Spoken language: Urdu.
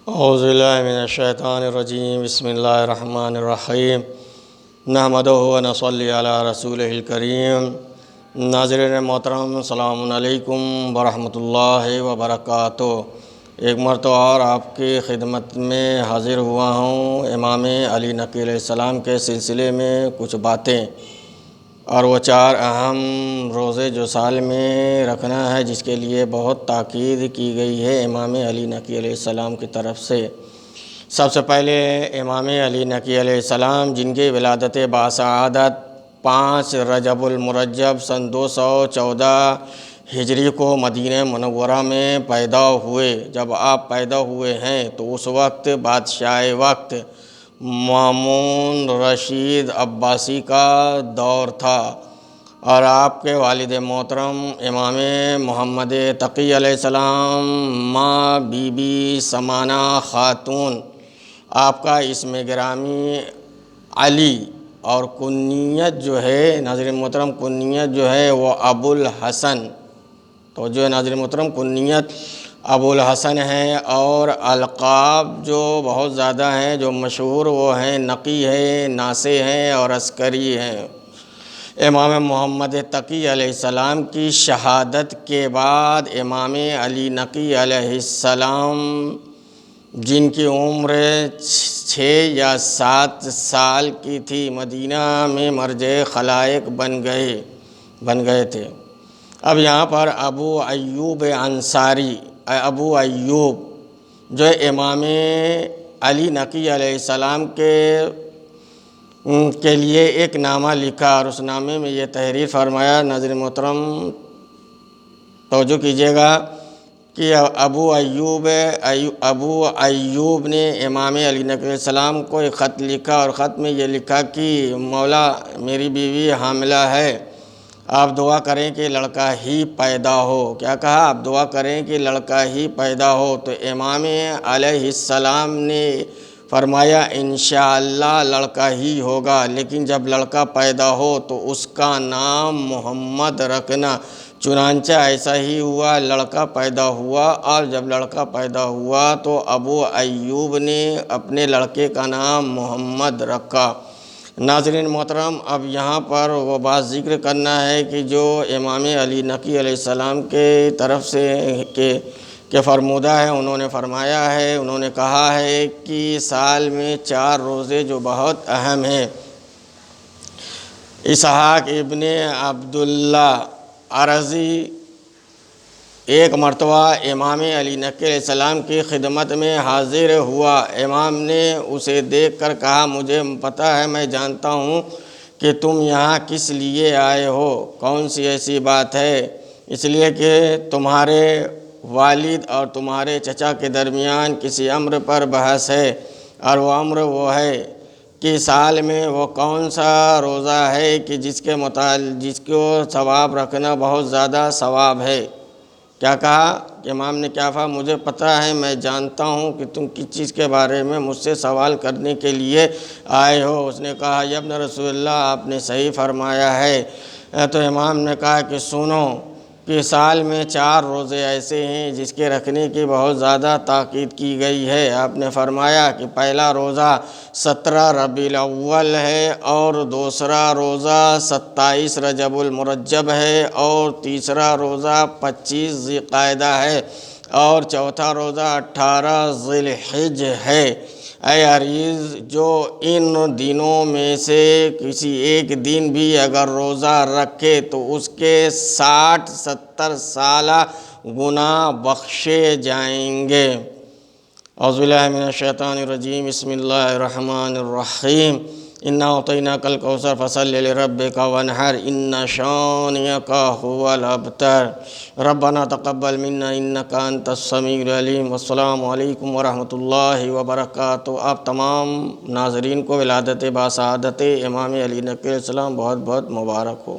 اعوذ باللہ من الشیطان الرجیم بسم اللہ الرحمن الرحیم نحمدہ و نصلی علی رسولہ الکریم۔ ناظرین محترم، السلام علیکم ورحمۃ اللہ وبرکاتہ۔ ایک مرتبہ اور آپ کی خدمت میں حاضر ہوا ہوں امام علی نقی علیہ السلام کے سلسلے میں کچھ باتیں، اور وہ 4 اہم روزے جو سال میں رکھنا ہے، جس کے لیے بہت تاکید کی گئی ہے امام علی نقی علیہ السلام کی طرف سے۔ سب سے پہلے امام علی نقی علیہ السلام، جن کی ولادت باسعادت 5 رجب المرجب سن 214 ہجری کو مدینہ منورہ میں پیدا ہوئے۔ جب آپ پیدا ہوئے ہیں تو اس وقت بادشاہ وقت مامون رشید عباسی کا دور تھا، اور آپ کے والد محترم امام محمد تقی علیہ السلام ماں بی بی سمانہ خاتون، آپ کا اسم گرامی علی، اور کنیت جو ہے ناظرین محترم، کنیت جو ہے وہ ابو الحسن، تو جو ناظرین محترم کنیت ابو الحسن ہے، اور القاب جو بہت زیادہ ہیں، جو مشہور وہ ہیں نقی ہے، ناصح ہیں اور عسکری ہیں۔ امام محمد تقی علیہ السلام کی شہادت کے بعد امام علی نقی علیہ السلام، جن کی عمر 6 یا 7 سال کی تھی، مدینہ میں مرجع خلائق بن گئے تھے۔ اب یہاں پر ابو ایوب انصاری، ابو ایوب جو امام علی نقی علیہ السلام کے لیے ایک نامہ لکھا، اور اس نامے میں یہ تحریر فرمایا۔ ناظرین محترم توجہ کیجیے گا کہ ابو ایوب نے امام علی نقی علیہ السلام کو ایک خط لکھا، اور خط میں یہ لکھا کہ مولا، میری بیوی حاملہ ہے، آپ دعا کریں کہ لڑکا ہی پیدا ہو۔ کیا کہا؟ آپ دعا کریں کہ لڑکا ہی پیدا ہو۔ تو امام علیہ السلام نے فرمایا انشاءاللہ لڑکا ہی ہوگا، لیکن جب لڑکا پیدا ہو تو اس کا نام محمد رکھنا۔ چنانچہ ایسا ہی ہوا، لڑکا پیدا ہوا، اور جب لڑکا پیدا ہوا تو ابو ایوب نے اپنے لڑکے کا نام محمد رکھا۔ ناظرین محترم، اب یہاں پر وہ بات ذکر کرنا ہے کہ جو امام علی نقی علیہ السلام کے طرف سے کہ فرمودہ ہے، انہوں نے فرمایا ہے، انہوں نے کہا ہے کہ سال میں 4 روزے جو بہت اہم ہیں۔ اسحاق ابن عبداللہ عرضی ایک مرتبہ امام علی نقی علیہ السلام کی خدمت میں حاضر ہوا۔ امام نے اسے دیکھ کر کہا، مجھے پتہ ہے، میں جانتا ہوں کہ تم یہاں کس لیے آئے ہو۔ کون سی ایسی بات ہے؟ اس لیے کہ تمہارے والد اور تمہارے چچا کے درمیان کسی امر پر بحث ہے، اور وہ امر وہ ہے کہ سال میں وہ کون سا روزہ ہے کہ جس کو ثواب رکھنا بہت زیادہ ثواب ہے۔ کیا کہا کہ امام نے کیا کہا؟ مجھے پتہ ہے، میں جانتا ہوں کہ تم کس چیز کے بارے میں مجھ سے سوال کرنے کے لیے آئے ہو۔ اس نے کہا، یا ابن رسول اللہ، آپ نے صحیح فرمایا ہے۔ تو امام نے کہا کہ سنو کہ سال میں 4 روزے ایسے ہیں جس کے رکھنے کی بہت زیادہ تاکید کی گئی ہے۔ آپ نے فرمایا کہ پہلا روزہ 17 ربیع الاول ہے، اور دوسرا روزہ 27 رجب المرجب ہے، اور تیسرا روزہ 25 ذی القعدہ ہے، اور چوتھا روزہ 18 ذی الحجہ ہے۔ اے عزیز، جو ان دنوں میں سے کسی ایک دن بھی اگر روزہ رکھے تو اس کے 60-70 سالہ گناہ بخشے جائیں گے۔ اعوذ باللہ من الشیطان الرجیم بسم اللہ الرحمن الرحیم۔ انا اعطیناک الکوثر فصل لربک وانحر ان شانئک هو الابتر۔ ربنا تقبل منا انک انت السمیع العلیم۔ والسلام علیکم ورحمۃ اللہ وبرکاتہ۔ آپ تمام ناظرین کو ولادت باسعادت امام علی نقی علیہ السلام بہت بہت مبارک ہو۔